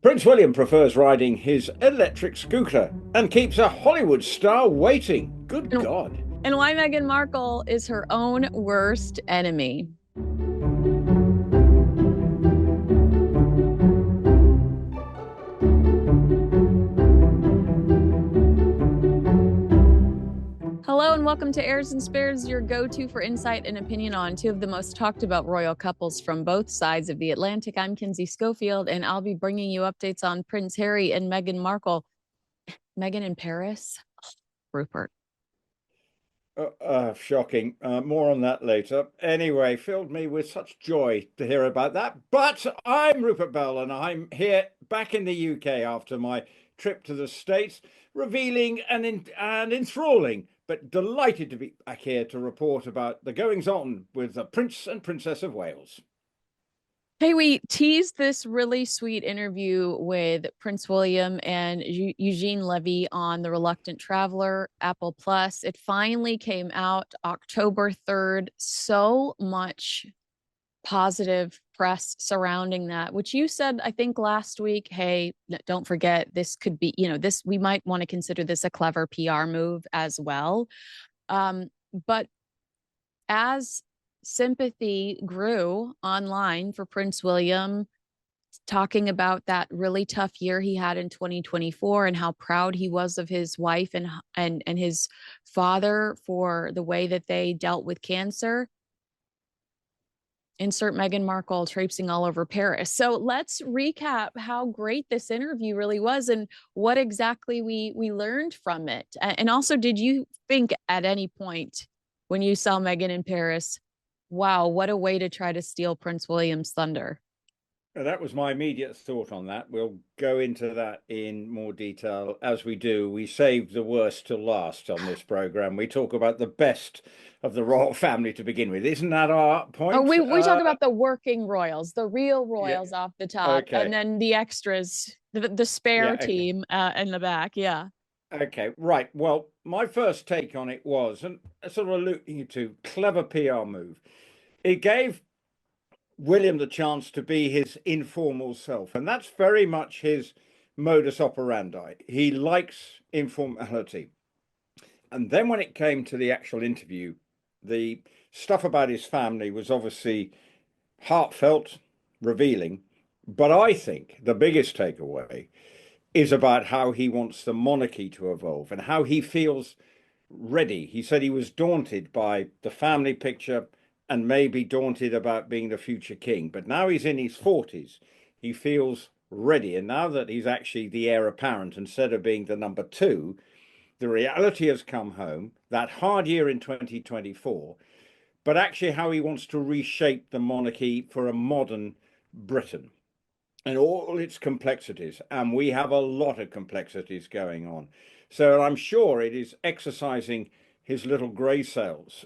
Prince William prefers riding his electric scooter and keeps a Hollywood star waiting. Good And, God. and why Meghan Markle is her own worst enemy. Hello and welcome to Heirs and Spares, your go-to for insight and opinion on two of the most talked about royal couples from both sides of the Atlantic. I'm Kinsey Schofield, and I'll be bringing you updates on Prince Harry and Meghan Markle. Meghan in Paris, Rupert. Shocking. More on that later. Anyway, filled me with such joy to hear about that. But I'm Rupert Bell, and I'm here back in the UK after my trip to the States, revealing and enthralling, but delighted to be back here to report about the goings on with the Prince and Princess of Wales. Hey, we teased this really sweet interview with Prince William and Eugene Levy on The Reluctant Traveler, Apple Plus. It finally came out October 3rd. So much positive press surrounding that, which you said, I think last week, hey, don't forget, this could be, this, we might want to consider this a clever PR move as well. But as sympathy grew online for Prince William, talking about that really tough year he had in 2024 and how proud he was of his wife and his father for the way that they dealt with cancer. Insert Meghan Markle traipsing all over Paris. So let's recap how great this interview really was and what exactly we learned from it. And also, did you think at any point when you saw Meghan in Paris, wow, what a way to try to steal Prince William's thunder? That was my immediate thought on that. We'll go into that in more detail as we do. We save the worst till last on this program. We talk about the best of the royal family to begin with. Isn't that our Oh, point? we talk about the working royals, the real Yeah. royals off the top, and Okay. then the extras, the spare Yeah. Okay. team in the back. Yeah. Okay. Right. Well, my first take on it was, and sort of alluding to, clever PR move. It gave William the chance to be his informal self, and that's very much his modus operandi. He likes informality. And then when it came to the actual interview, the stuff about his family was obviously heartfelt, revealing. But I think the biggest takeaway is about how he wants the monarchy to evolve and how he feels ready. He said he was daunted by the family picture and maybe daunted about being the future king. But now he's in his 40s. He feels ready. And now that he's actually the heir apparent instead of being the number two, the reality has come home, that hard year in 2024, but actually how he wants to reshape the monarchy for a modern Britain and all its complexities. And we have a lot of complexities going on. So I'm sure it is exercising his little grey cells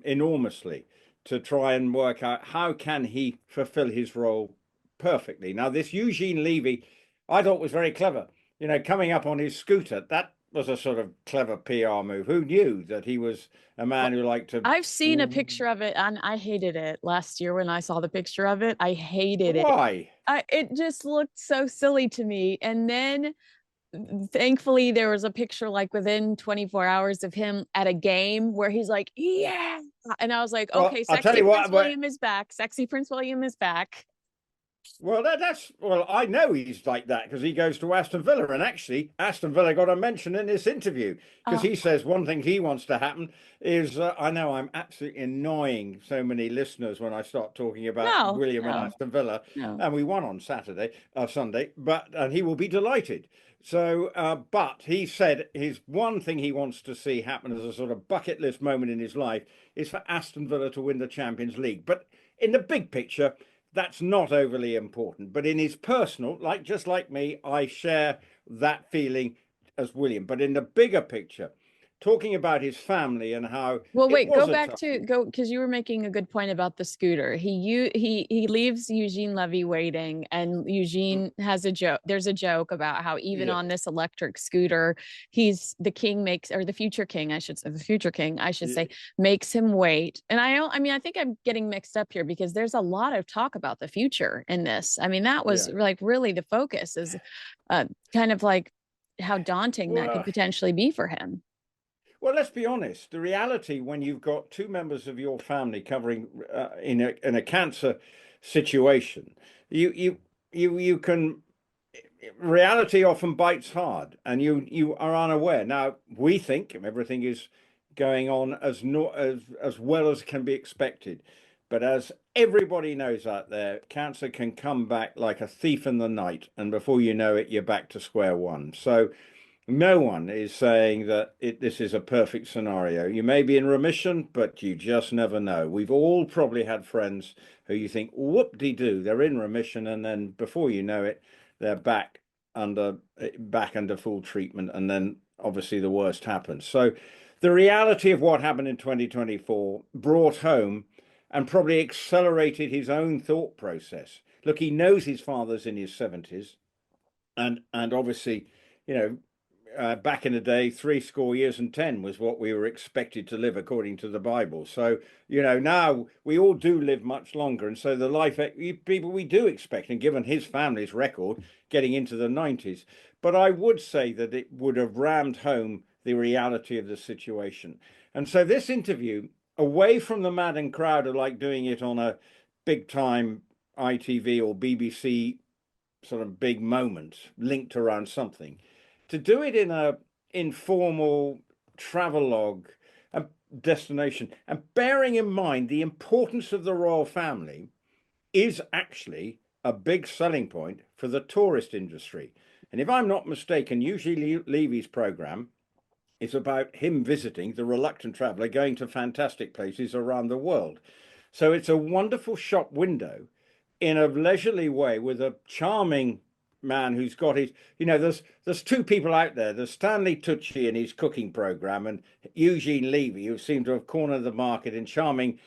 enormously to try and work out how can he fulfill his role perfectly. Now, this Eugene Levy, I thought was very clever. You know, coming up on his scooter, that was a sort of clever PR move. Who knew that he was a Well, man who liked to... I've seen a picture of it and I hated it last year when I saw the picture of it. I hated it. Why? It just looked so silly to me. And then thankfully there was a picture like within 24 hours of him at a game where he's like, yeah. And I was like, Well, okay, I'll tell sexy you Prince what, William is back. Sexy Prince William is back. well, that's well, I know he's like that because he goes to Aston Villa, and actually, Aston Villa got a mention in this interview because Oh, he says one thing he wants to happen is I know I'm absolutely annoying so many listeners when I start talking about no, William and no, Aston Villa, no. and we won on Sunday, but and he will be delighted. So, but he said his one thing he wants to see happen as a sort of bucket list moment in his life is for Aston Villa to win the Champions League. But in the big picture, that's not overly important. But in his personal, like just like me, I share that feeling as William. But in the bigger picture, talking about his family and how Well, it wait, was go a back tough to year. go because you were making a good point about the scooter. He leaves Eugene Levy waiting, and Mm, Eugene has a joke. There's a joke about how even yeah, on this electric scooter, he's the king makes or the future king, I should say, the future king, I should yeah, say, makes him wait. And I mean, I think I'm getting mixed up here because there's a lot of talk about the future in this. I mean, that was yeah. like really the focus is kind of like how daunting that could Well, potentially be for him. well, let's be honest. The reality when you've got two members of your family covering in a cancer situation, you you you can reality often bites hard, and you are unaware. Now we think everything is going on as no, as well as can be expected, but as everybody knows out there, cancer can come back like a thief in the night, and before you know it, you're back to square one. So no one is saying that this is a perfect scenario. You may be in remission, but you just never know. We've all probably had friends who you think, whoop-de-doo, they're in remission, and then before you know it, they're back under full treatment, and then obviously the worst happens. So the reality of what happened in 2024 brought home and probably accelerated his own thought process. Look, he knows his father's in his 70s, and obviously, you know, back in the day, 70 years was what we were expected to live according to the Bible. So, now we all do live much longer. And so the life people we do expect, and given his family's record, getting into the 90s. But I would say that it would have rammed home the reality of the situation. And so this interview, away from the Madden crowd of like doing it on a big time ITV or BBC sort of big moment linked around something, to do it in a informal travelogue and destination, and bearing in mind the importance of the royal family, is actually a big selling point for the tourist industry. And if I'm not mistaken, usually Levy's program is about him visiting the reluctant traveler, going to fantastic places around the world. So it's a wonderful shop window in a leisurely way with a charming man who's got his, there's two people out there. There's Stanley Tucci and his cooking program, and Eugene Levy, who seem to have cornered the market in charming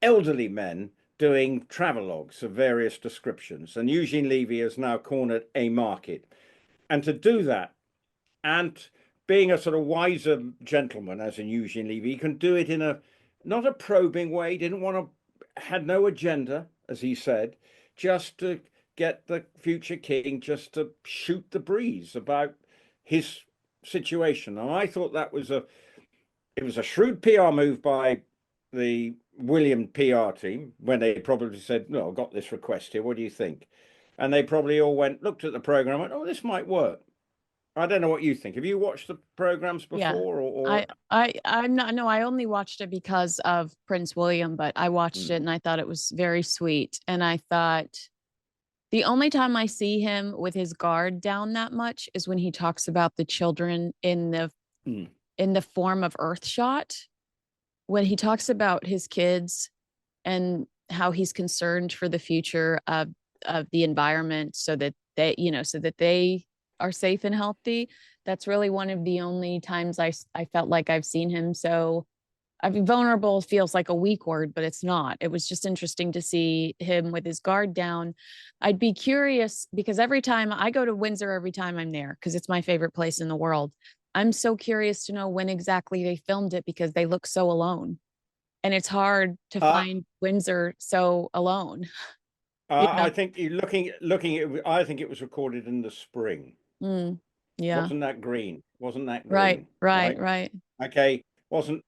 elderly men doing travelogues of various descriptions. And Eugene Levy has now cornered a market. And to do that, and being a sort of wiser gentleman, as in Eugene Levy, he can do it in a not a probing way. He didn't want to, had no agenda, as he said, just to get the future king just to shoot the breeze about his situation. And I thought it was a shrewd PR move by the William PR team when they probably said, "No, I've got this request here. What do you think?" And they probably all looked at the program, and went, "Oh, this might work." I don't know what you think. Have you watched the programs Yeah. before, I or... I'm not no, I only watched it because of Prince William, but I watched it Mm, and I thought it was very sweet. And I thought the only time I see him with his guard down that much is when he talks about the children mm. in the form of Earthshot. When he talks about his kids and how he's concerned for the future of the environment so that so that they are safe and healthy. That's really one of the only times I felt like I've seen him so. I mean, vulnerable feels like a weak word, but it's not. It was just interesting to see him with his guard down. I'd be curious because every time I go to Windsor, every time I'm there, because it's my favorite place in the world, I'm so curious to know when exactly they filmed it because they look so alone. And it's hard to Uh, find Windsor so alone. You I know? think you looking at. I think it was recorded in the spring. Mm, yeah. Wasn't that green? Wasn't that Right, green? right, Right? right. Okay. Wasn't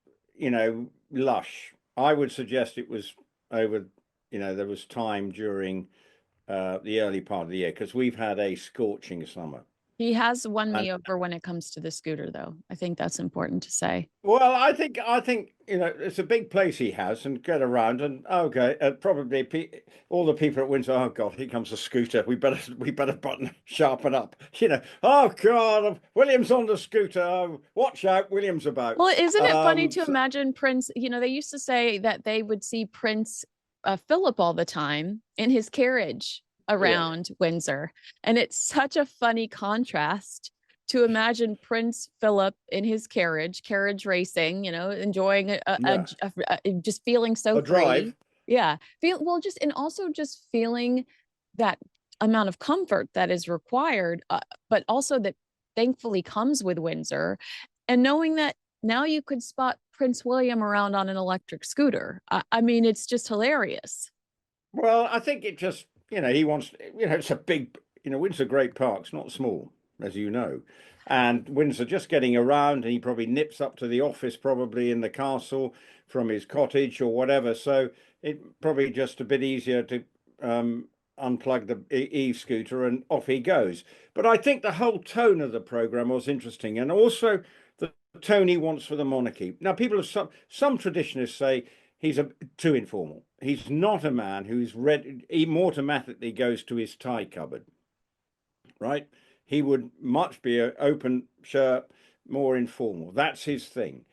lush? I would suggest it was over. There was time during the early part of the year because we've had a scorching summer. He has won And me over when it comes to the scooter, though. I think that's important to say. well, I think it's a big place he has, and get around, and okay, probably all the people at Windsor. Oh God, here comes a scooter. We better button sharpen up. Oh God, William's on the scooter. Oh, watch out, William's about. Well, isn't it funny to So, imagine Prince? They used to say that they would see Prince Philip all the time in his carriage yeah, around Windsor. And it's such a funny contrast to imagine Prince Philip in his carriage racing, enjoying Yeah, just feeling so a free. drive. Yeah. And also just feeling that amount of comfort that is required, but also that thankfully comes with Windsor. And knowing that now you could spot Prince William around on an electric scooter. I mean, it's just hilarious. Well, I think it just, he wants, it's a big, Windsor Great Park's not small, as you know. And Windsor just getting around, and he probably nips up to the office, probably in the castle from his cottage or whatever. So it probably just a bit easier to unplug the e-scooter and off he goes. But I think the whole tone of the program was interesting, and also the tone he wants for the monarchy. Now, people have some traditionalists say he's too informal. He's not a man who's read. He automatically goes to his tie cupboard, right? He would much be an open shirt, more informal. That's his thing,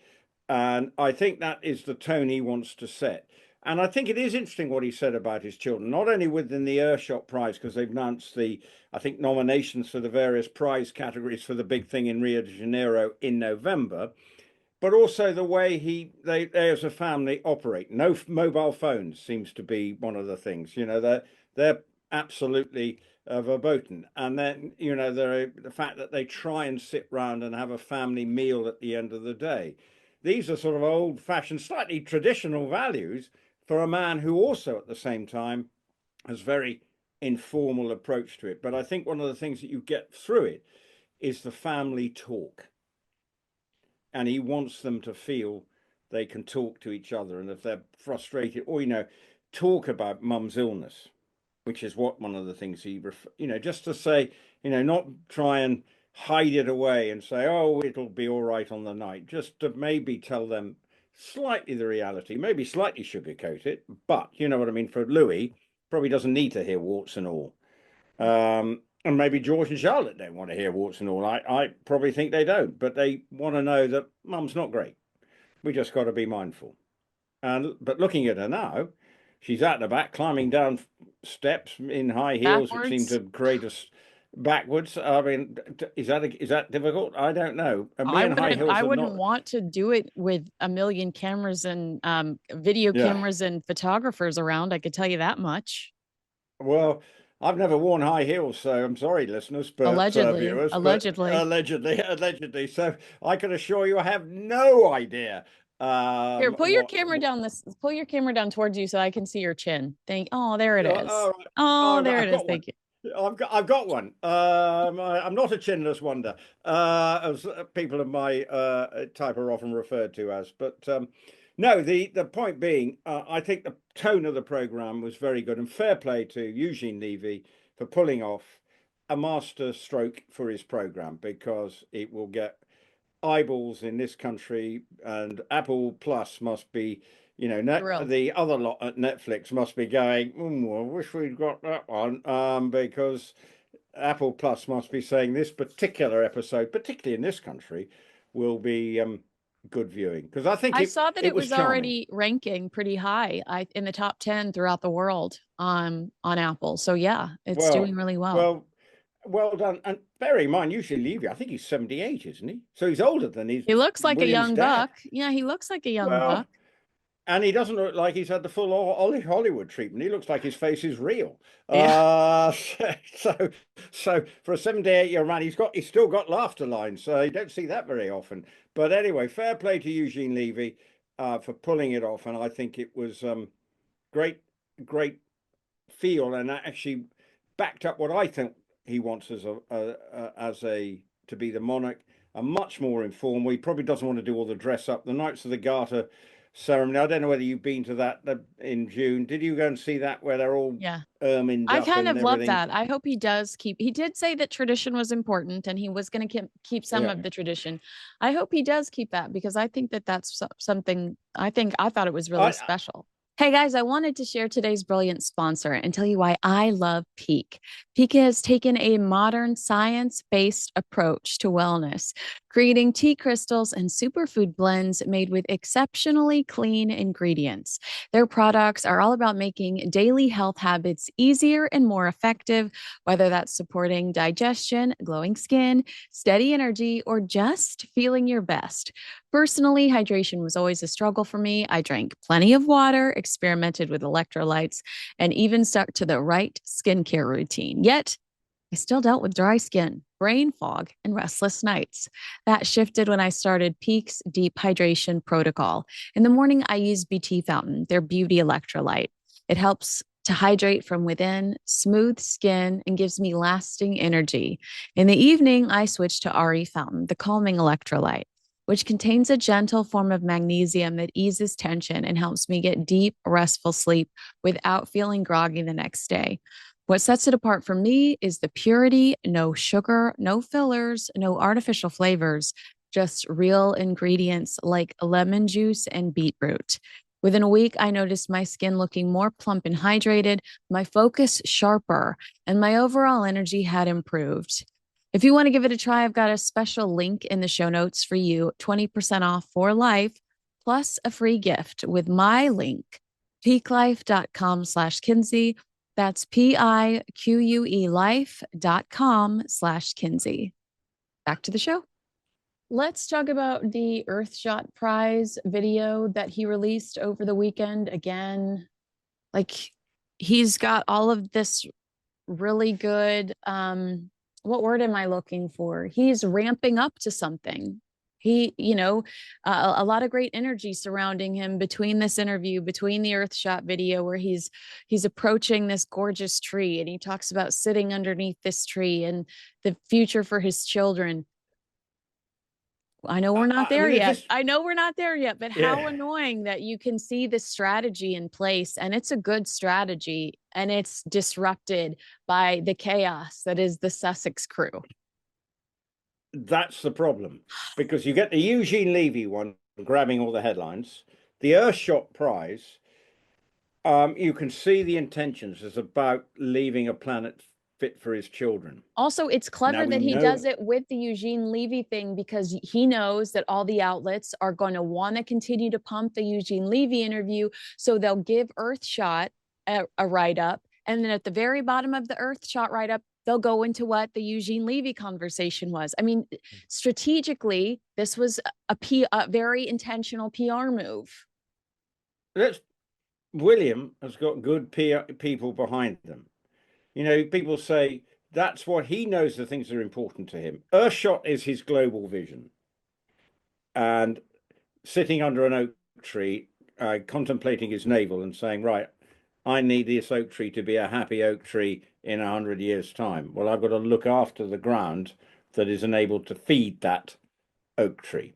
and I think that is the tone he wants to set. And I think it is interesting what he said about his children, not only within the Earthshot Prize, because they've announced I think, nominations for the various prize categories for the big thing in Rio de Janeiro in November, but also the way they as a family operate. No mobile phones seems to be one of the things. They're absolutely verboten, and then the fact that they try and sit round and have a family meal at the end of the day. These are sort of old-fashioned, slightly traditional values for a man who also at the same time has very informal approach to it. But I think one of the things that you get through it is the family talk, and he wants them to feel they can talk to each other, and if they're frustrated, or talk about mum's illness, which is what one of the things just to say, not try and hide it away and say, oh, it'll be all right on the night, just to maybe tell them slightly the reality, maybe slightly sugarcoat it, but you know what I mean. For Louis, probably doesn't need to hear warts and all. And maybe George and Charlotte don't want to hear warts and all. I probably think they don't, but they want to know that mum's not great. We just got to be mindful. But looking at her now, she's out the back, climbing down steps in high heels, which seem Backwards. to create us backwards. I mean, is that difficult? I don't know. And me I and high wouldn't heels I are wouldn't not. want to do it with a million cameras and video Yeah. cameras and photographers around. I could tell you that much. Well, I've never worn high heels, so I'm sorry, listeners, but Allegedly, viewers, but allegedly. allegedly. So I can assure you, I have no idea Here, what. pull your camera down towards you so I can see your chin. Oh, there it is. All right. Oh, there I've it is. got one. Thank you. I've got one. I'm not a chinless wonder, as people of my type are often referred to as. But no, the point being, I think the tone of the program was very good, and fair play to Eugene Levy for pulling off a master stroke for his program, because it will get eyeballs in this country, and Apple Plus must be, Thrilled. the other lot at Netflix must be going, I wish we'd got that one, because Apple Plus must be saying this particular episode, particularly in this country, will be good viewing, because I think I it saw that it it was was charming. already ranking pretty high, in the top 10 throughout the world on Apple. So yeah, it's Well, doing really well. well, well done. And bear in mind, usually Levy, I think he's 78, isn't he? So he's older than his He looks like a William's young dad. buck. Yeah, he looks like a young buck. Well, and he doesn't look like he's had the full Hollywood treatment. He looks like his face is real. Yeah. So, so for a 78-year-old man, he's still got laughter lines. So you don't see that very often. But anyway, fair play to Eugene Levy for pulling it off, and I think it was great, great feel, and that actually backed up what I think he wants as a to be the monarch, a much more informal. He probably doesn't want to do all the dress up. The Knights of the Garter ceremony, I don't know whether you've been to that in June. Did you go and see that, where they're all Yeah. ermined I up kind and of love everything? that. I hope he does he did say that tradition was important and he was going to keep some Yeah. of the tradition. I hope he does keep that, because I think that that's something I thought it was really I special. Hey guys, I wanted to share today's brilliant sponsor and tell you why I love Peak. Peak has taken a modern science-based approach to wellness. creating tea crystals and superfood blends made with exceptionally clean ingredients. Their products are all about making daily health habits easier and more effective, whether that's supporting digestion, glowing skin, steady energy, or just feeling your best. Personally, hydration was always a struggle for me. I drank plenty of water, experimented with electrolytes, and even stuck to the right skincare routine. Yet, I still dealt with dry skin, brain fog, and restless nights. That shifted when I started Peak's Deep Hydration Protocol. In the morning, I use BT Fountain, their beauty electrolyte. It helps to hydrate from within, smooth skin, and gives me lasting energy. In the evening, I switch to RE Fountain, the calming electrolyte, which contains a gentle form of magnesium that eases tension and helps me get deep, restful sleep without feeling groggy the next day. What sets it apart for me is the purity, no sugar, no fillers, no artificial flavors, just real ingredients like lemon juice and beetroot. Within a week, I noticed my skin looking more plump and hydrated, my focus sharper, and my overall energy had improved. If you want to give it a try, I've got a special link in the show notes for you, 20% off for life, plus a free gift with my link, peaklife.com/Kinsey. That's PIQUE life.com/Kinsey. Back to the show. Let's talk about the Earthshot Prize video that he released over the weekend. Again, like he's got all of this really good, what word am I looking for? He's ramping up to something. A lot of great energy surrounding him between this interview, between the Earthshot video, where he's approaching this gorgeous tree and he talks about sitting underneath this tree and the future for his children. I know we're not there yet. I know we're not there yet, but how annoying that you can see this strategy in place, and it's a good strategy, and it's disrupted by the chaos that is the Sussex crew. That's the problem, because you get the Eugene Levy one grabbing all the headlines. The Earthshot Prize, you can see the intentions is about leaving a planet fit for his children. Also, it's clever that he does it with the Eugene Levy thing, because he knows that all the outlets are going to want to continue to pump the Eugene Levy interview. So they'll give Earthshot a write-up. And then at the very bottom of the Earthshot write-up, they'll go into what the Eugene Levy conversation was. I mean, strategically, this was a very intentional PR move. William has got good PR people behind them. You know, people say that's what he knows, the things that are important to him. Earthshot is his global vision. And sitting under an oak tree, contemplating his navel and saying, right, I need this oak tree to be a happy oak tree in 100 years' time. Well, I've got to look after the ground that is enabled to feed that oak tree.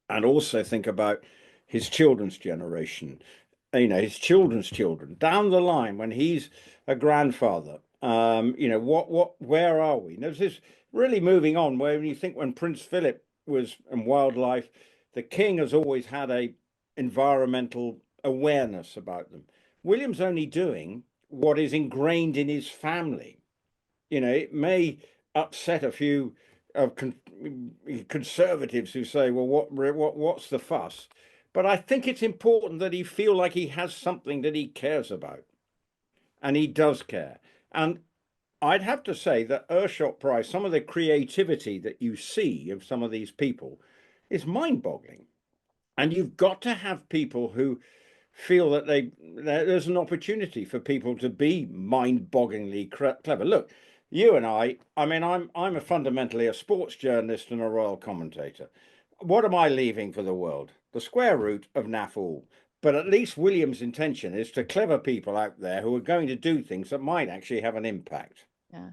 And also think about his children's generation, his children's children down the line when he's a grandfather. Where are we? There's this really moving on where you think when Prince Philip was in wildlife, the king has always had a environmental awareness about them. William's only doing what is ingrained in his family. It may upset a few conservatives who say, well, what's the fuss? But I think it's important that he feel like he has something that he cares about. And he does care. And I'd have to say that Earthshot Prize, some of the creativity that you see of some of these people is mind-boggling. And you've got to have people who feel that there's an opportunity for people to be mind-bogglingly clever. Look, you and I mean, I'm fundamentally a sports journalist and a royal commentator. What am I leaving for the world? The square root of naff all. But at least William's intention is to clever people out there who are going to do things that might actually have an impact. Yeah.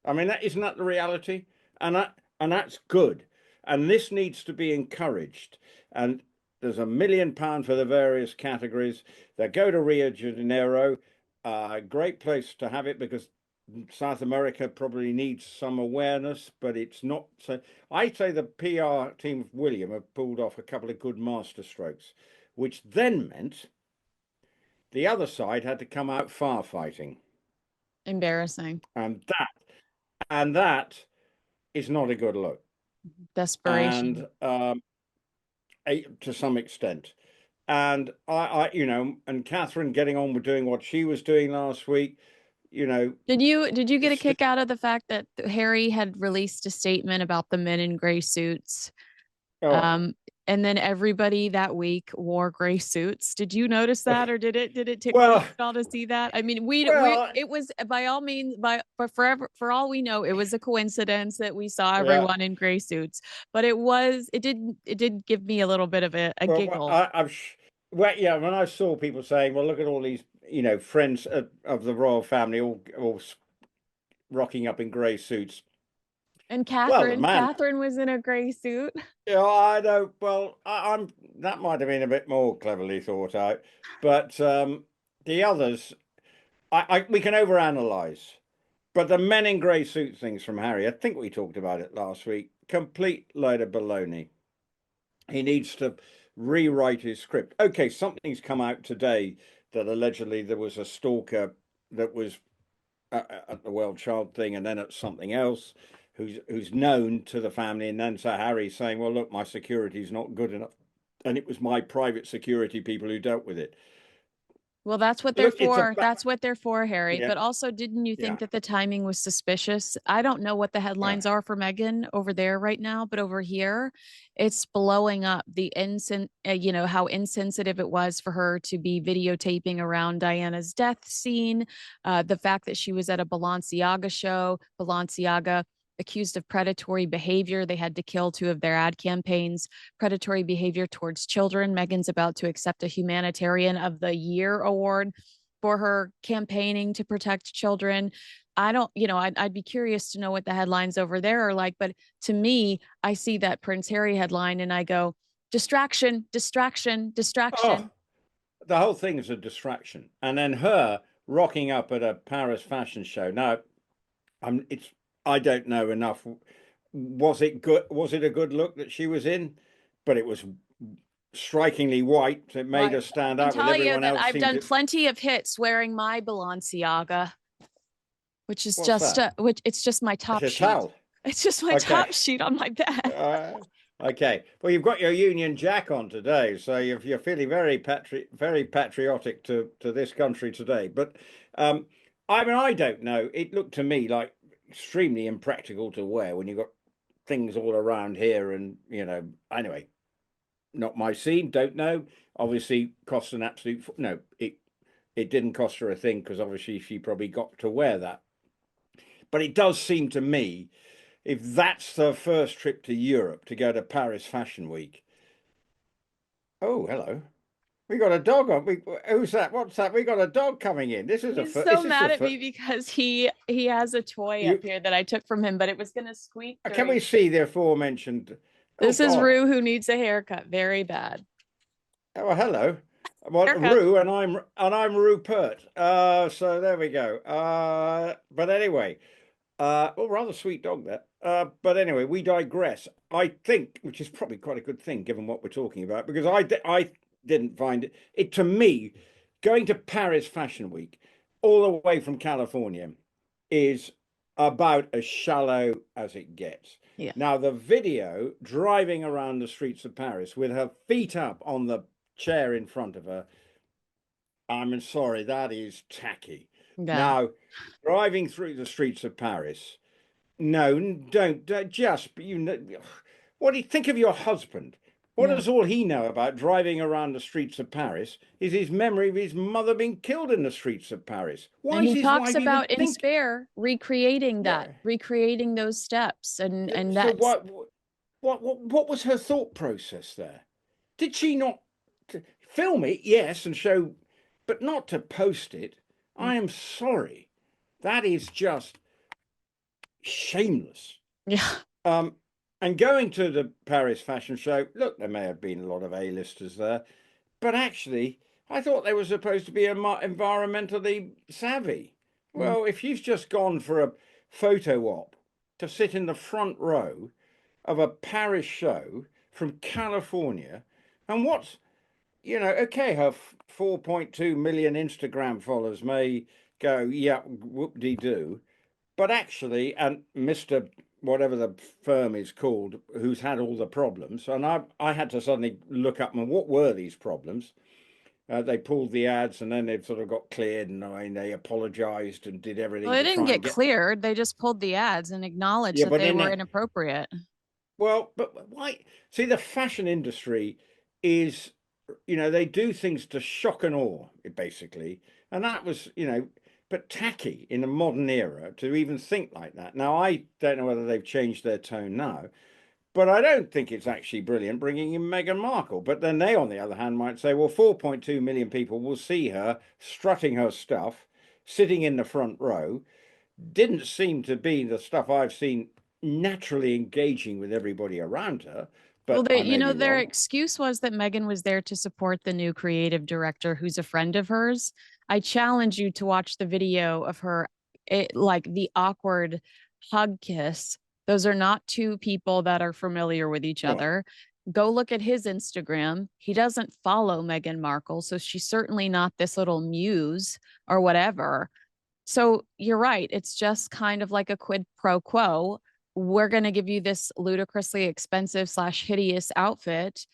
I mean, isn't that the reality? And that's good. And this needs to be encouraged. And there's £1 million for the various categories. They go to Rio de Janeiro. Great place to have it, because South America probably needs some awareness, but it's not. So I'd say the PR team of William have pulled off a couple of good masterstrokes, which then meant the other side had to come out firefighting. Embarrassing. And that is not a good look. Desperation. and to some extent. And and Catherine getting on with doing what she was doing last week, you know, Did you get a st kick out of the fact that Harry had released a statement about the men in gray suits? oh, Um, and then everybody that week wore gray suits. Did you notice that, or did it tickle you well, at all to see that? I mean, we well, it was by all means but forever for all we know, it was a coincidence that we saw yeah. everyone in gray suits. But it did give me a little bit of a Well, giggle. well, yeah. When I saw people saying, "Well, look at all these, friends of the royal family all rocking up in grey suits." And Well, the Catherine, man, Catherine was in a gray suit. I know. Well, I'm that might have been a bit more cleverly thought out, but the others, we can overanalyze. But the men in grey suit things from Harry, I think we talked about it last week. Complete load of baloney. He needs to rewrite his script. Okay, something's come out today that allegedly there was a stalker that was at the World Child thing and then at something else who's known to the family. And then Sir Harry's saying, well, look, my security's not good enough. And it was my private security people who dealt with it. Well, that's what they're Look, it's a for. That's what they're for, Harry. yeah, But also, didn't you yeah. think that the timing was suspicious? I don't know what the Uh, headlines are for Meghan over there right now, but over here, it's blowing up. How insensitive it was for her to be videotaping around Diana's death scene. The fact that she was at a Balenciaga show, Balenciaga accused of predatory behavior. They had to kill two of their ad campaigns, predatory behavior towards children. Meghan's about to accept a Humanitarian of the Year award for her campaigning to protect children. I don't, I'd be curious to know what the headlines over there are like. But to me, I see that Prince Harry headline and I go, distraction, distraction, oh, distraction. the whole thing is a distraction. And then her rocking up at a Paris fashion show. Now, it's I don't know enough. Was it good? Was it a good look that she was in? But it was strikingly white. It Well, made I her stand can out when tell you everyone that else I've seemed done to. plenty of hits wearing my Balenciaga, which is What's just that? which it's just my It's top a sheet. towel. It's just my Okay. top sheet on my bed. Uh, okay. Well, you've got your Union Jack on today, so you're feeling very patriotic to this country today. But I mean, I don't know. It looked to me like extremely impractical to wear when you've got things all around here, and Anyway, not my scene. Don't know. Obviously, cost an absolute no. It didn't cost her a thing because obviously she probably got to wear that. But it does seem to me if that's the first trip to Europe to go to Paris Fashion Week. Oh, hello. We got a dog on. Who's that? What's that? We got a dog coming in. This is a He's first. so This is mad the at first. me because he has a toy up You here that I took from him, but it was gonna squeak can we during. see the aforementioned? Oh This is God. Rue who needs a haircut very bad. Oh, well, hello. Well, Haircut. Rue and I'm Rupert. So there we go. But anyway, oh, rather sweet dog there. But anyway, we digress. I think, which is probably quite a good thing given what we're talking about, because I didn't find it to me going to Paris Fashion Week all the way from California is about as shallow as it gets. Yeah. Now, the video driving around the streets of Paris with her feet up on the chair in front of her, I'm sorry, that is tacky. Yeah. Now, driving through the streets of Paris, no, don't just what do you think of your husband? What Yeah. does all he know about driving around the streets of Paris is his memory of his mother being killed in the streets of Paris. Why And is he his talks wife even about in think? Spare recreating that, Yeah. recreating those steps, and So that's what was her thought process there? Did she not film it? Yes, and show, but not to post it. I am sorry. That is just shameless. yeah. Um, and going to the Paris fashion show, look, there may have been a lot of A-listers there, but actually, I thought they were supposed to be environmentally savvy. Mm. Well, if you've just gone for a photo op to sit in the front row of a Paris show from California, and okay, her 4.2 million Instagram followers may go, yeah, whoop-de-doo, but actually, and Mr. whatever the firm is called, who's had all the problems. And I had to suddenly look up and what were these problems? They pulled the ads and then they've sort of got cleared, and I mean, they apologized and did Well, everything they to didn't try get and get. cleared. They just pulled the ads and acknowledged Yeah, that but they then were inappropriate. well, but why? See, the fashion industry is, they do things to shock and awe, basically. And that was, but tacky in a modern era to even think like that. Now, I don't know whether they've changed their tone now, but I don't think it's actually brilliant bringing in Meghan Markle. But then they, on the other hand, might say, well, 4.2 million people will see her strutting her stuff, sitting in the front row. Didn't seem to be the stuff I've seen naturally engaging with everybody around her, Well, but I may be their wrong. excuse was that Megan was there to support the new creative director who's a friend of hers. I challenge you to watch the video of her, like the awkward hug kiss. Those are not two people that are familiar with each Well, other. Go look at his Instagram. He doesn't follow Meghan Markle, so she's certainly not this little muse or whatever. So you're right. It's just kind of like a quid pro quo. We're going to give you this ludicrously expensive slash hideous outfit,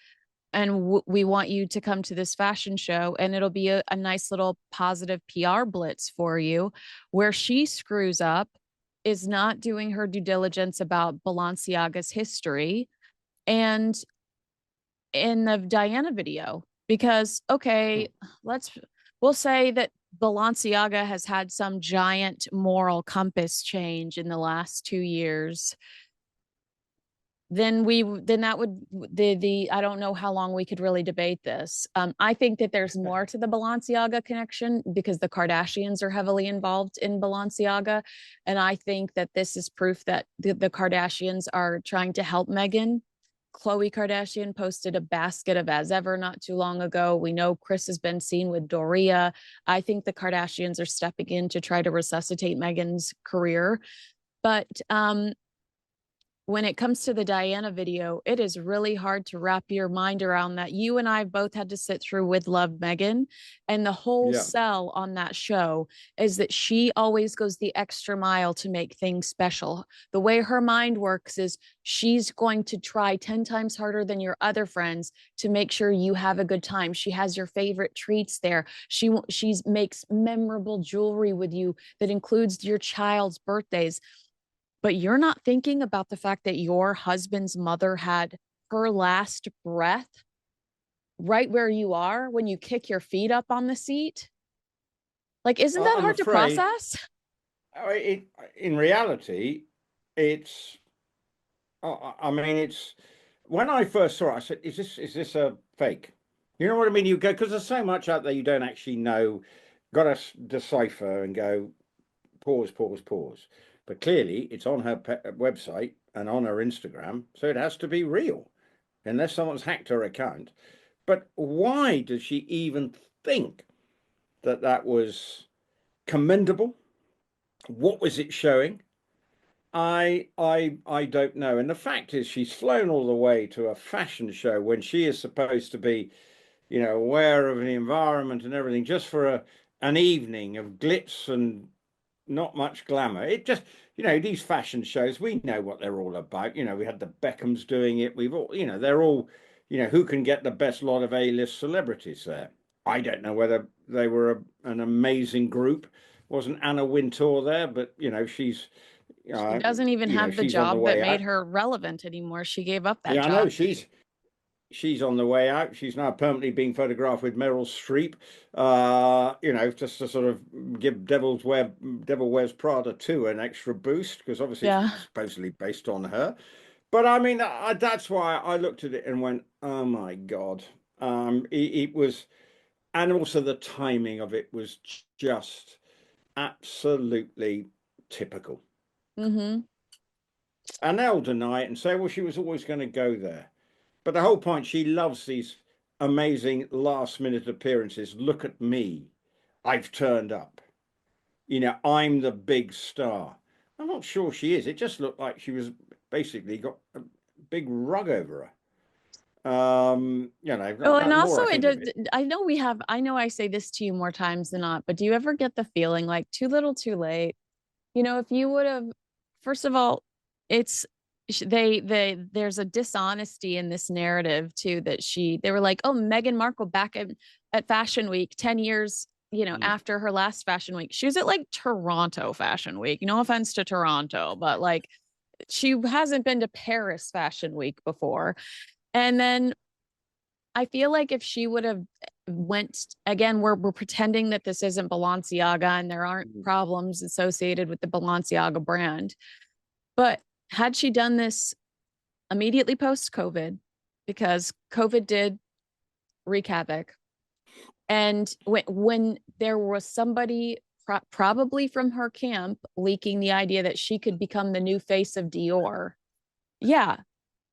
and we want you to come to this fashion show, and it'll be a nice little positive PR blitz for you. Where she screws up is not doing her due diligence about Balenciaga's history and in the Diana video. Because, okay, we'll say that Balenciaga has had some giant moral compass change in the last 2 years. Then that would the I don't know how long we could really debate this. I think that there's more to the Balenciaga connection because the Kardashians are heavily involved in Balenciaga, and I think that this is proof that the Kardashians are trying to help Meghan. Khloe Kardashian posted a basket of as ever not too long ago. We know Chris has been seen with Doria. I think the Kardashians are stepping in to try to resuscitate Meghan's career. But when it comes to the Diana video, it is really hard to wrap your mind around that. You and I both had to sit through With Love Meghan, and the whole yeah. sell on that show is that she always goes the extra mile to make things special. The way her mind works is she's going to try 10 times harder than your other friends to make sure you have a good time. She has your favorite treats there. She makes memorable jewelry with you that includes your child's birthdays, but you're not thinking about the fact that your husband's mother had her last breath right where you are when you kick your feet up on the seat. Like, isn't that I'm hard to afraid process? in reality, it's, I mean, it's, when I first saw it, I said, is this a fake? You know what I mean? You go, because there's so much out there you don't actually know, got to decipher and go, pause, pause, pause. But clearly, it's on her website and on her Instagram, so it has to be real, unless someone's hacked her account. But why does she even think that that was commendable? What was it showing? I don't know. And the fact is, she's flown all the way to a fashion show when she is supposed to be, aware of the environment and everything, just for an evening of glitz and not much glamour. It just, these fashion shows, we know what they're all about. We had the Beckhams doing it. We've all, they're all, who can get the best lot of A-list celebrities there. I don't know whether they were an amazing group. Wasn't Anna Wintour there, but she's, She doesn't even have the she's on the job that way made out. her relevant anymore. She gave up that Yeah, I know job. she's on the way out. She's now permanently being photographed with Meryl Streep, just to sort of give Devil Wears Prada 2 an extra boost, because obviously it's Yeah. supposedly based on her. But I mean, that's why I looked at it and went, oh my God. It was, and also the timing of it was just absolutely typical. Mm-hmm. And they'll deny it and say, well, she was always going to go there. But the whole point, she loves these amazing last minute appearances. Look at me. I've turned up. I'm the big star. I'm not sure she is. It just looked like she was basically got a big rug over her. Oh, and The also more I it think does. of it. I know I say this to you more times than not, but do you ever get the feeling like too little too late? If you would have, first of all, it's there's a dishonesty in this narrative too, that they were like, oh, Meghan Markle back at Fashion Week 10 years, after her last Fashion Week. She was at like Toronto Fashion Week. No offense to Toronto, but like she hasn't been to Paris Fashion Week before. And then I feel like if she would have went again, we're pretending that this isn't Balenciaga and there aren't problems associated with the Balenciaga brand. But had she done this immediately post COVID, because COVID did wreak havoc, and when there was somebody probably from her camp leaking the idea that she could become the new face of Dior, yeah,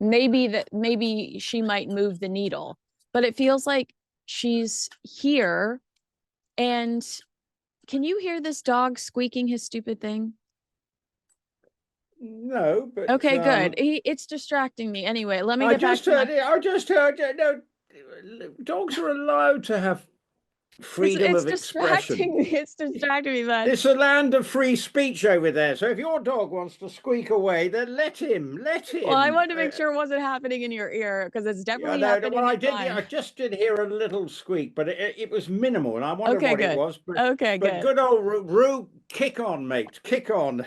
maybe she might move the needle. But it feels like she's here. And can you hear this dog squeaking his stupid thing? No, but Okay, good. It's distracting me. Anyway, let me I get back just to heard it. I just heard it. No, dogs are allowed to have freedom it's of expression. distracting me. It's distracting me, man. It's a land of free speech over there. So if your dog wants to squeak away, then let him. Let him. Well, I wanted to make sure it wasn't happening in your ear, because it's definitely no, happening well, in mine. I just did hear a little squeak, but it was minimal, and I wondered Okay, what good. it was. But, Okay, but good. good old Rue, kick on, mate, kick on.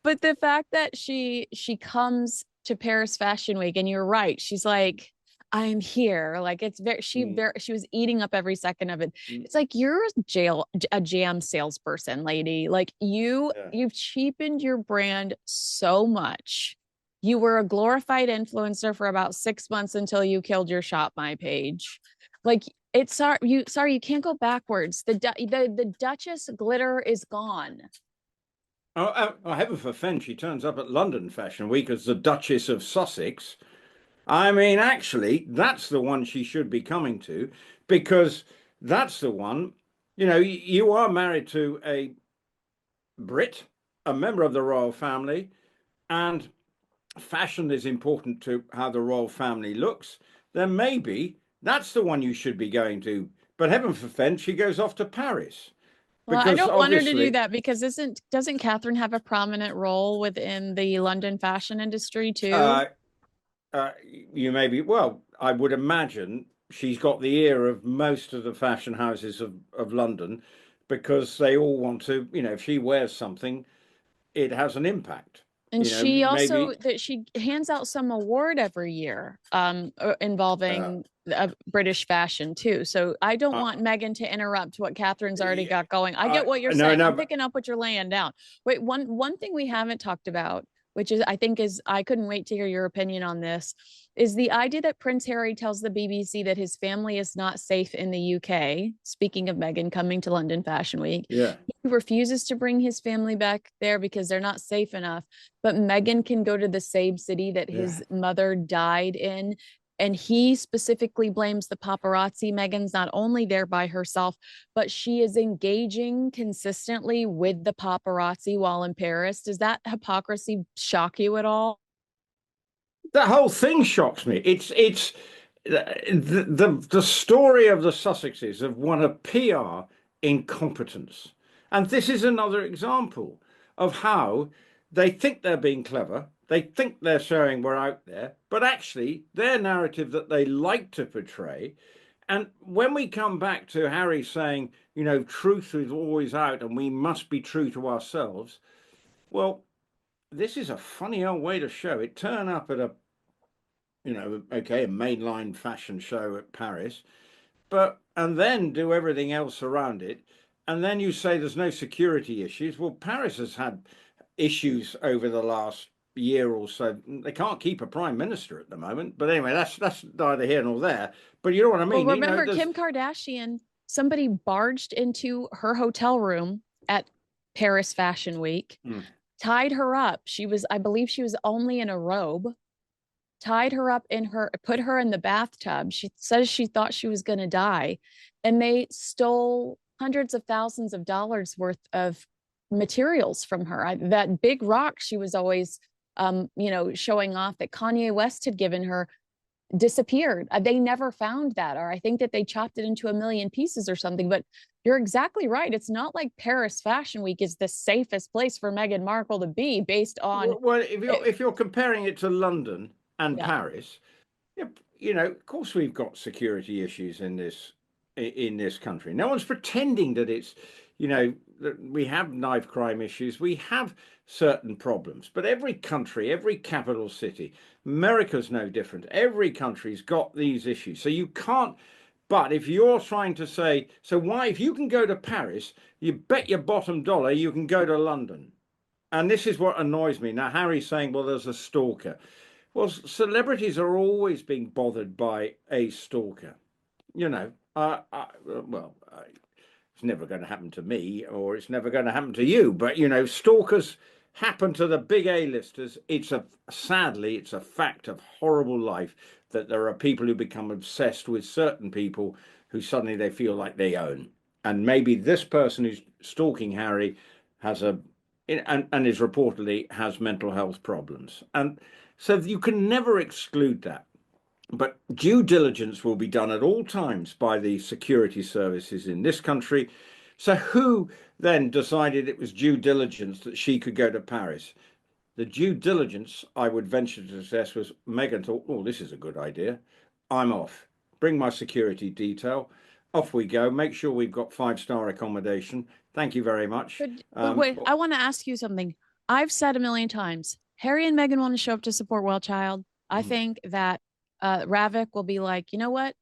But the fact that she comes to Paris Fashion Week, and you're right, she's like, I'm here. Like, it's very she was eating up every second of it. It's like, you're a jam salesperson, lady. Like, you've cheapened your brand so much. You were a glorified influencer for about 6 months until you killed your Shop My page. Like, it's sorry, you can't go backwards. The Duchess glitter is gone. Heaven forfend she turns up at London Fashion Week as the Duchess of Sussex. I mean, actually, that's the one she should be coming to, because that's the one, you are married to a Brit, a member of the royal family, and fashion is important to how the royal family looks. Then maybe that's the one you should be going to. But heaven forfend, she goes off to Paris. Well, I Because don't want her to do obviously, that, because doesn't Catherine have a prominent role within the London fashion industry too? you may be, well, I would imagine she's got the ear of most of the fashion houses of London, because they all want to, if she wears something, it has an impact. And she also Maybe that she hands out some award every year, involving British fashion too. So I don't want Meghan to interrupt what Catherine's already got going. I get what you're saying. I'm picking up what you're laying down. Wait, one thing we haven't talked about, which is I couldn't wait to hear your opinion on this, is the idea that Prince Harry tells the BBC that his family is not safe in the UK. Speaking of Meghan coming to London Fashion Week, yeah. he refuses to bring his family back there because they're not safe enough. But Meghan can go to the same city that his mother died in. And he specifically blames the paparazzi. Meghan's not only there by herself, but she is engaging consistently with the paparazzi while in Paris. Does that hypocrisy shock you at all? That whole thing shocks me. It's the story of the Sussexes have won a PR incompetence. And this is another example of how they think they're being clever. They think they're showing we're out there, but actually their narrative that they like to portray. And when we come back to Harry saying, truth is always out and we must be true to ourselves, well, this is a funny old way to show it. Turn up at a mainline fashion show at Paris, and then do everything else around it. And then you say there's no security issues. Well, Paris has had issues over the last year or so. They can't keep a prime minister at the moment. But anyway, that's neither here nor there. But you know what I mean? Well, remember, Kim Kardashian, somebody barged into her hotel room at Paris Fashion Week, tied her up. I believe she was only in a robe, tied her up put her in the bathtub. She says she thought she was going to die. And they stole hundreds of thousands of dollars worth of materials from her. That big rock she was always, showing off that Kanye West had given her. disappeared. They never found that, or I think that they chopped it into a million pieces or something. But you're exactly right. It's not like Paris Fashion Week is the safest place for Meghan Markle to be based on. Well, if you're comparing it to London and Yeah. Paris, of course we've got security issues in this country. No one's pretending that that we have knife crime issues. We have certain problems, but every country, every capital city, America's no different. Every country's got these issues. So you can't. But if you're trying to say, so why, if you can go to Paris, you bet your bottom dollar you can go to London. And this is what annoys me. Now, Harry's saying, well, there's a stalker. Well, celebrities are always being bothered by a stalker. It's never going to happen to me, or it's never going to happen to you. But, stalkers happen to the big A-listers. Sadly, it's a fact of horrible life that there are people who become obsessed with certain people who suddenly they feel like they own. And maybe this person who's stalking Harry has and is reportedly has mental health problems. And so you can never exclude that. But due diligence will be done at all times by the security services in this country. So who then decided it was due diligence that she could go to Paris? The due diligence, I would venture to suggest, was Meghan thought, oh, this is a good idea. I'm off. Bring my security detail. Off we go. Make sure we've got 5-star accommodation. Thank you very much. But wait, I want to ask you something. I've said a million times, Harry and Meghan want to show up to support Well Child. I think that Ravik will be like, you know what?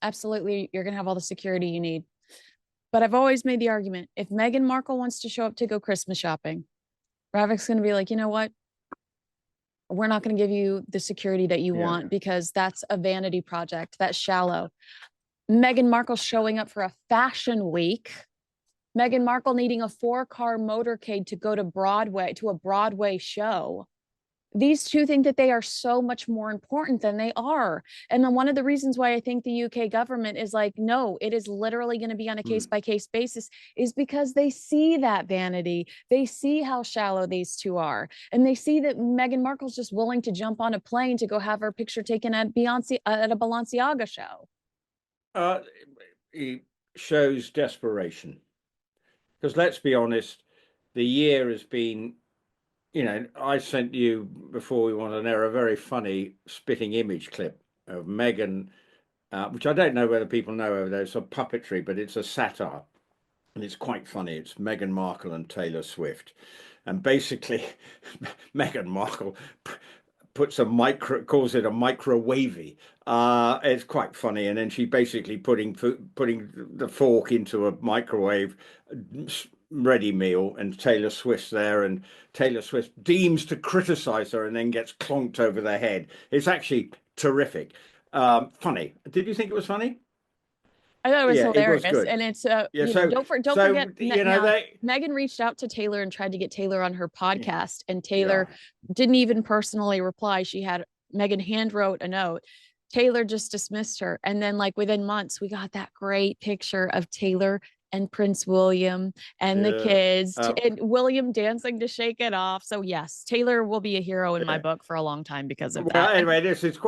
Absolutely, you're going to have all the security you need. But I've always made the argument, if Meghan Markle wants to show up to go Christmas shopping, Ravik's going to be like, you know what? We're not going to give you the security that you want because that's a vanity project. That's shallow. Meghan Markle showing up for a fashion week. Meghan Markle needing a 4-car motorcade to go to a Broadway show. These two think that they are so much more important than they are. And then one of the reasons why I think the UK government is like, no, it is literally going to be on a case by case basis is because they see that vanity. They see how shallow these two are. And they see that Meghan Markle's just willing to jump on a plane to go have her picture taken at a Balenciaga show. It shows desperation. Because let's be honest, the year has been, I sent you before we went on air a very funny spitting image clip of Meghan, which I don't know whether people know over there. It's a puppetry, but it's a satire. And it's quite funny. It's Meghan Markle and Taylor Swift. And basically, Meghan Markle puts calls it a microwavy. It's quite funny. And then she basically putting the fork into a microwave ready meal, and Taylor Swift's there, and Taylor Swift deems to criticize her and then gets clonked over the head. It's actually terrific. Funny. Did you think it was funny? I thought it was hilarious. It was good. And it's don't forget Meghan reached out to Taylor and tried to get Taylor on her podcast, and Taylor didn't even personally reply. Meghan hand wrote a note. Taylor just dismissed her. And then within months, we got that great picture of Taylor and Prince William and the kids and William dancing to Shake It Off. So yes, Taylor will be a hero in my book for a long time because of that. Well, anyway, this is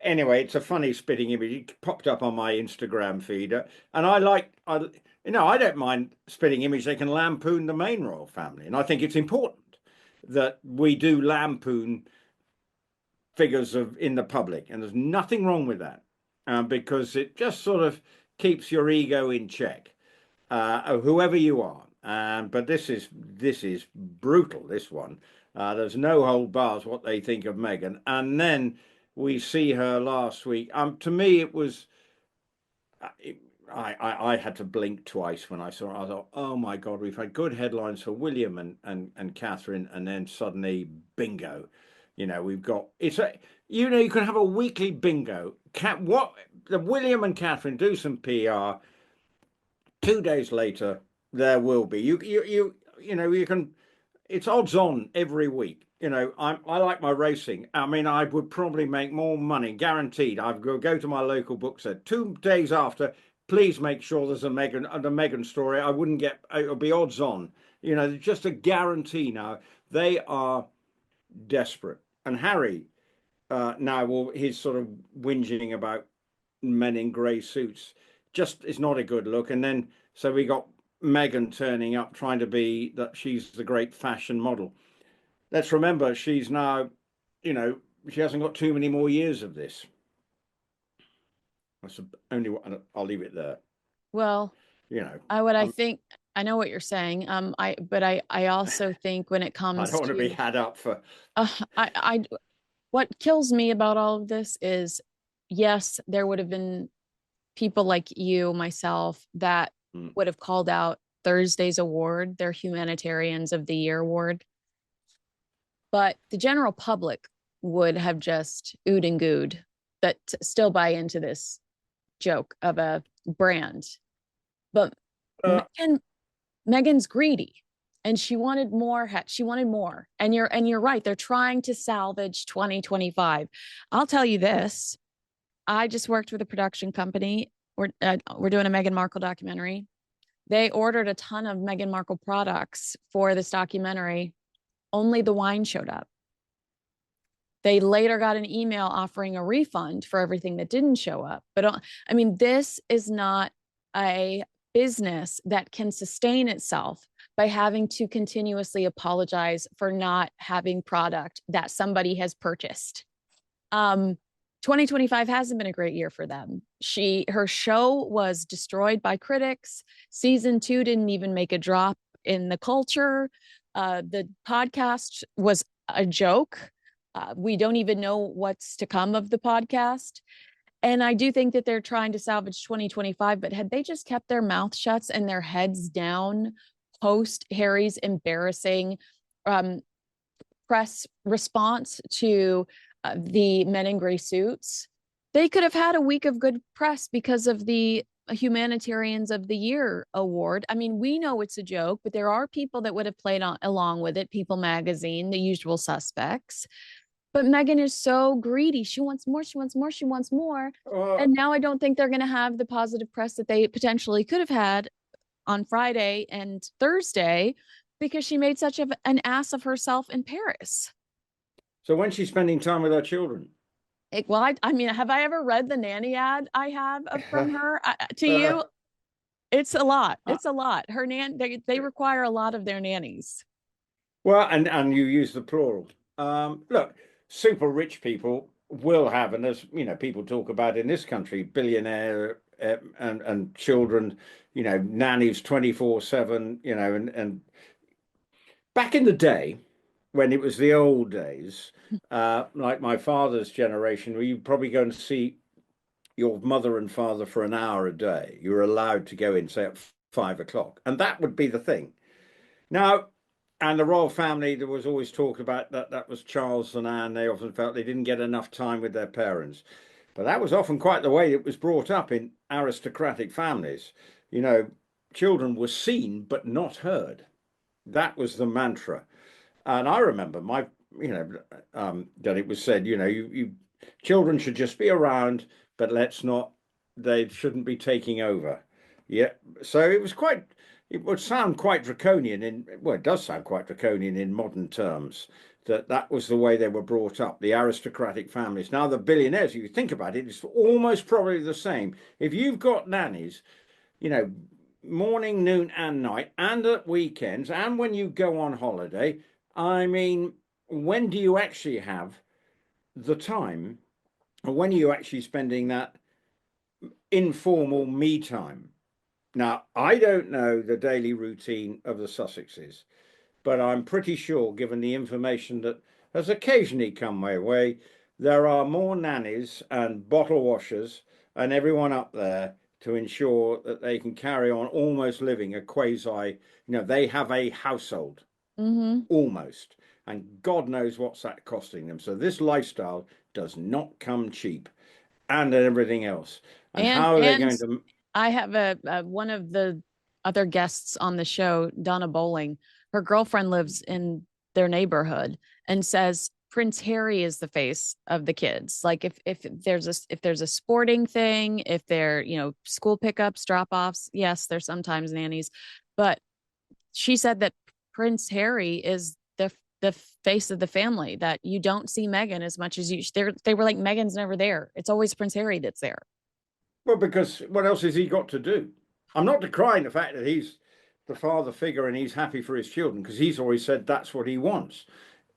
it's a funny spitting image. It popped up on my Instagram feed, and I don't mind spitting image. They can lampoon the main royal family, and I think it's important that we do lampoon figures in the public, and there's nothing wrong with that, because it just sort of keeps your ego in check. Whoever you are, but this is brutal. This one, there's no hold bars what they think of Meghan, and then we see her last week. To me, it was. I had to blink twice when I saw it. I thought, oh my God, we've had good headlines for William and Catherine, and then suddenly bingo. We've got you can have a weekly bingo. The William and Catherine do some PR. 2 days later, there will be you can. It's odds on every week. I like my racing. I mean, I would probably make more money, guaranteed. I'd go to my local bookstore 2 days after. Please make sure there's a Meghan story. I wouldn't get. It'll be odds on. Just a guarantee now. They are desperate. And Harry, now, well, he's sort of whinging about men in grey suits. Just it's not a good look. And then so we got Meghan turning up trying to be that she's the great fashion model. Let's remember she's now, you know, she hasn't got too many more years of this. That's only what I'll leave it there. Well, You know, I think I know what you're saying. I also think when it I comes don't want to be to had up for. I what kills me about all of this is, yes, there would have been people like you, myself, that would have called out Thursday's award, their Humanitarians of the Year award. But the general public would have just oohed and gooed that still buy into this joke of a brand. But Uh, Meghan's greedy and she wanted more. She wanted more. And you're right. They're trying to salvage 2025. I'll tell you this. I just worked with a production company. We're doing a Meghan Markle documentary. They ordered a ton of Meghan Markle products for this documentary. Only the wine showed up. They later got an email offering a refund for everything that didn't show up. But I mean, this is not a business that can sustain itself by having to continuously apologize for not having product that somebody has purchased. 2025 hasn't been a great year for them. Her show was destroyed by critics. Season 2 didn't even make a drop in the culture. The podcast was a joke. We don't even know what's to come of the podcast. And I do think that they're trying to salvage 2025, but had they just kept their mouth shut and their heads down post Harry's embarrassing press response to the men in gray suits, they could have had a week of good press because of the Humanitarians of the Year award. I mean, we know it's a joke, but there are people that would have played along with it. People Magazine, the usual suspects. But Meghan is so greedy. She wants more. She wants more. She wants more. And now I don't think they're going to have the positive press that they potentially could have had on Friday and Thursday because she made such an ass of herself in Paris. So when she's spending time with her children? I mean, have I ever read the nanny ad I have from her? To you, it's a lot. It's a lot. Her they require a lot of their nannies. Well, and you use the plural. Look, super rich people will have, and as you know, people talk about in this country, billionaire and children, you know, nannies 24/7, you know, and back in the day when it was the old days, like my father's generation, where you probably go and see your mother and father for an hour a day. You were allowed to go in, say, at 5 o'clock, and that would be the thing. Now, and the royal family, there was always talk about that was Charles and Anne. They often felt they didn't get enough time with their parents. But that was often quite the way it was brought up in aristocratic families. You know, children were seen but not heard. That was the mantra. And I remember that it was said, you know, you children should just be around, but they shouldn't be taking over. Yeah. So it would sound quite draconian it does sound quite draconian in modern terms, that was the way they were brought up, the aristocratic families. Now, the billionaires, you think about it, it's almost probably the same. If you've got nannies, you know, morning, noon, and night, and at weekends, and when you go on holiday, I mean, when do you actually have the time, or when are you actually spending that informal me time? Now, I don't know the daily routine of the Sussexes, but I'm pretty sure, given the information that has occasionally come my way, there are more nannies and bottle washers and everyone up there to ensure that they can carry on almost living a quasi, they have a household almost. And God knows what's that costing them. So this lifestyle does not come cheap, and everything else. And how are they going to? I have one of the other guests on the show, Donna Bowling. Her girlfriend lives in their neighborhood and says Prince Harry is the face of the kids. Like if there's a sporting thing, if they're, school pickups, drop-offs, yes, there's sometimes nannies, but she said that Prince Harry is the face of the family, that you don't see Meghan as much as they were like, Meghan's never there. It's always Prince Harry that's there. Well, because what else has he got to do? I'm not decrying the fact that he's the father figure and he's happy for his children, because he's always said that's what he wants,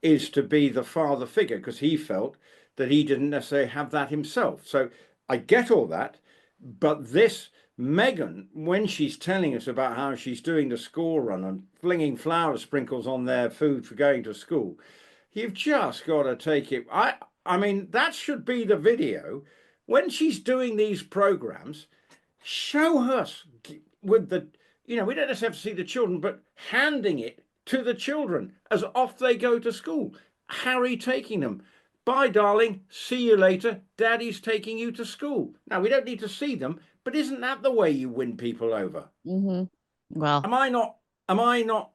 is to be the father figure, because he felt that he didn't necessarily have that himself. So I get all that, but this Meghan, when she's telling us about how she's doing the school run and flinging flower sprinkles on their food for going to school, you've just got to take it. I mean, that should be the video when she's doing these programs. Show us with the, we don't necessarily have to see the children, but handing it to the children as off they go to school. Harry taking them. Bye, darling. See you later. Daddy's taking you to school. Now, we don't need to see them, but isn't that the way you win people over? Mm-hmm. Well, am I not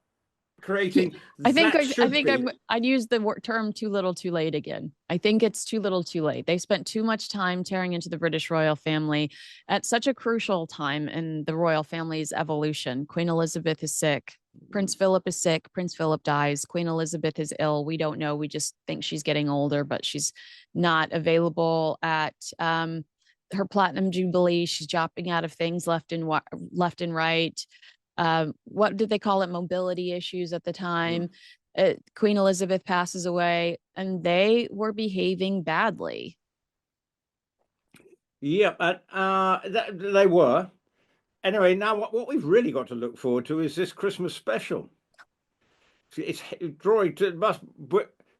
creating? I'd use the term too little too late again. I think it's too little too late. They spent too much time tearing into the British royal family at such a crucial time in the royal family's evolution. Queen Elizabeth is sick. Prince Philip is sick. Prince Philip dies. Queen Elizabeth is ill. We don't know. We just think she's getting older, but she's not available at her platinum jubilee. She's dropping out of things left and right. What did they call it? Mobility issues at the time. Queen Elizabeth passes away, and they were behaving badly. Yeah, they were. Anyway, now what we've really got to look forward to is this Christmas special. It's drawing to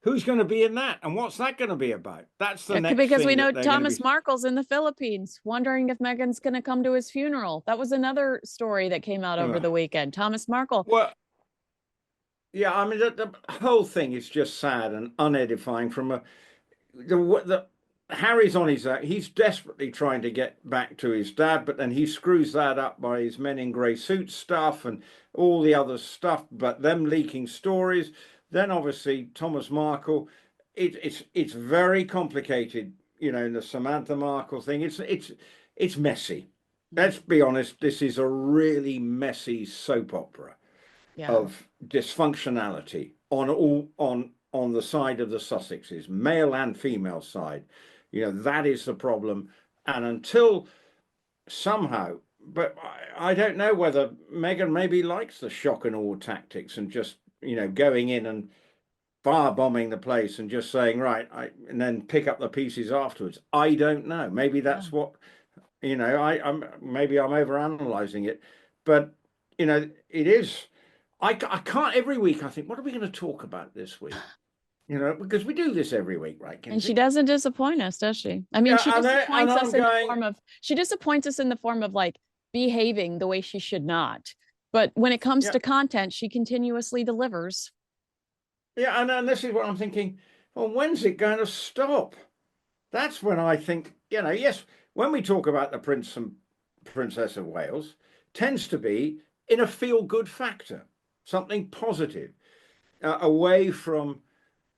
who's going to be in that, and what's that going to be about? That's the next because thing we know Thomas Markle's in the Philippines, wondering if Meghan's going to come to his funeral. That was another story that came out over the weekend. Thomas Markle. Well, yeah, I mean the whole thing is just sad and unedifying. From the Harry's on his own. He's desperately trying to get back to his dad, but then he screws that up by his men in grey suits stuff and all the other stuff, but them leaking stories. Then obviously Thomas Markle, it's very complicated, in the Samantha Markle thing. It's messy. Let's be honest, this is a really messy soap opera of dysfunctionality on the side of the Sussexes, male and female side. That is the problem. And until somehow, but I don't know whether Meghan maybe likes the shock and awe tactics and just, going in and firebombing the place and just saying, right, and then pick up the pieces afterwards. I don't know. Maybe that's what, maybe I'm overanalyzing it, but, it is. I can't every week. I think, what are we going to talk about this week? Because we do this every week, right, Kinsey? And she doesn't disappoint us, does she? I mean, she disappoints us in the form of, she disappoints us in the form of like behaving the way she should not. But when it comes to content, she continuously delivers. Yeah, and this is what I'm thinking. Well, when's it going to stop? That's when I think, yes, when we talk about the Prince and Princess of Wales, tends to be in a feel-good factor, something positive, away from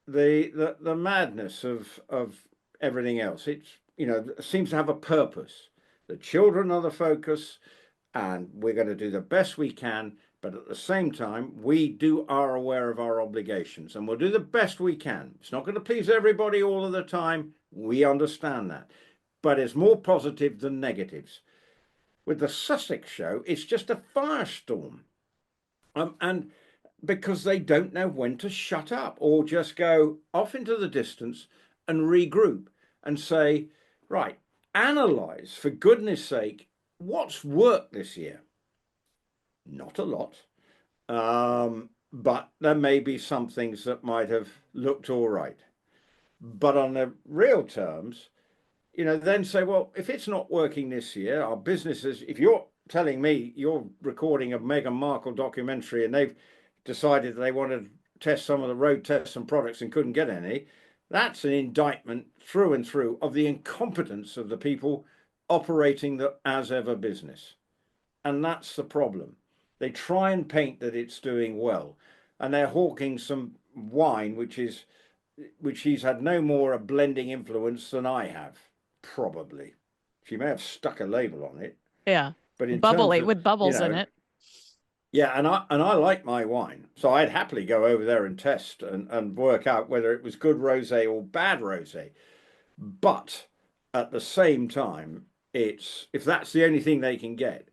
the madness of everything else. It's seems to have a purpose. The children are the focus, and we're going to do the best we can, but at the same time we are aware of our obligations, and we'll do the best we can. It's not going to please everybody all of the time, we understand that, but it's more positive than negatives. With the Sussex show, it's just a firestorm, and because they don't know when to shut up or just go off into the distance and regroup and say, right, analyze, for goodness sake, what's worked this year. Not a lot, but there may be some things that might have looked all right. But on the real terms, then say, well, if it's not working this year, our businesses, if you're telling me you're recording a Meghan Markle documentary and they've decided they wanted to test some of the road tests and products and couldn't get any, that's an indictment through and through of the incompetence of the people operating the as ever business. And that's the problem. They try and paint that it's doing well, and they're hawking some wine which she's had no more a blending influence than I have, probably. She may have stuck a label on it. Yeah. But with bubbles in it. Yeah, and I like my wine, so I'd happily go over there and test and work out whether it was good rosé or bad rosé. But at the same time, it's if that's the only thing they can get,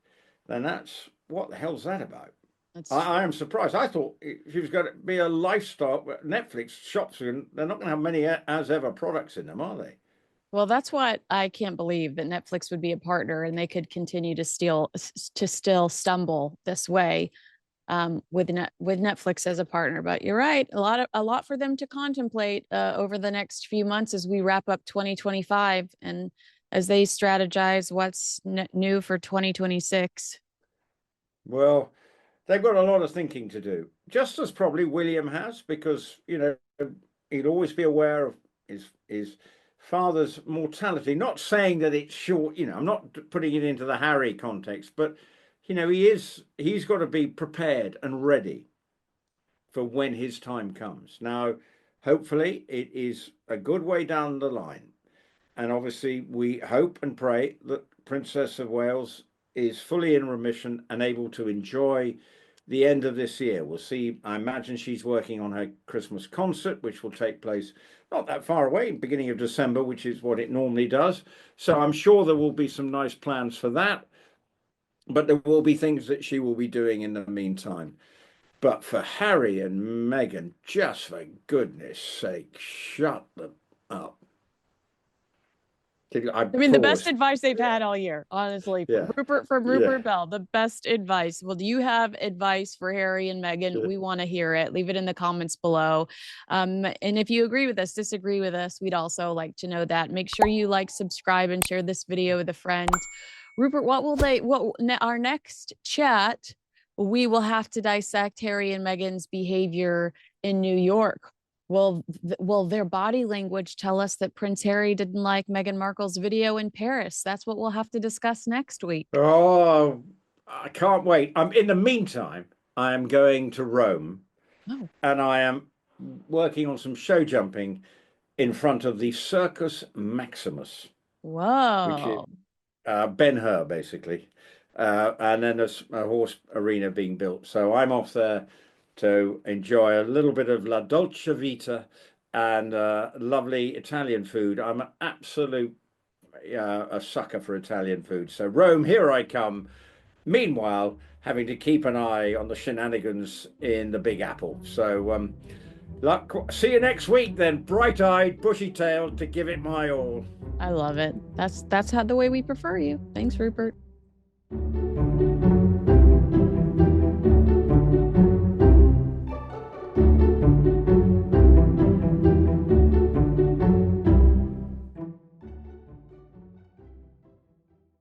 then that's what the hell's that about? That's I am true. surprised. I thought she was going to be a lifestyle. Netflix shops, and they're not going to have many as ever products in them, are they? Well, that's what I can't believe that Netflix would be a partner and they could continue to still stumble this way with Netflix as a partner. But you're right, a lot for them to contemplate over the next few months as we wrap up 2025 and as they strategize what's new for 2026. Well, they've got a lot of thinking to do, just as probably William has, because he'd always be aware of his father's mortality. Not saying that it's short, I'm not putting it into the Harry context, but he's got to be prepared and ready for when his time comes. Now, hopefully, it is a good way down the line. And obviously, we hope and pray that Princess of Wales is fully in remission and able to enjoy the end of this year. We'll see. I imagine she's working on her Christmas concert, which will take place not that far away, beginning of December, which is what it normally does. So I'm sure there will be some nice plans for that. But there will be things that she will be doing in the meantime. But for Harry and Meghan, just for goodness sake, shut them up. I I mean, the best paused. advice they've had all year, honestly, Yeah, From yeah. Rupert Bell, the best advice. Well, do you have advice for Harry and Meghan? Yeah. We want to hear it. Leave it in the comments below. And if you agree with us, disagree with us, we'd also like to know that. Make sure you like, subscribe, and share this video with a friend. Rupert, our next chat, we will have to dissect Harry and Meghan's behavior in New York. Will their body language tell us that Prince Harry didn't like Meghan Markle's video in Paris? That's what we'll have to discuss next week. Oh, I can't wait. In the meantime, I am going to Rome Oh, and I am working on some show jumping in front of the Circus Maximus, which is whoa. Ben-Hur, basically. And then there's a horse arena being built. So I'm off there to enjoy a little bit of La Dolce Vita and lovely Italian food. I'm an absolute a sucker for Italian food. So Rome, here I come. Meanwhile, having to keep an eye on the shenanigans in the Big Apple. So see you next week then, bright-eyed, bushy-tailed, to give it my all. I love it. That's how the way we prefer you. Thanks, Rupert.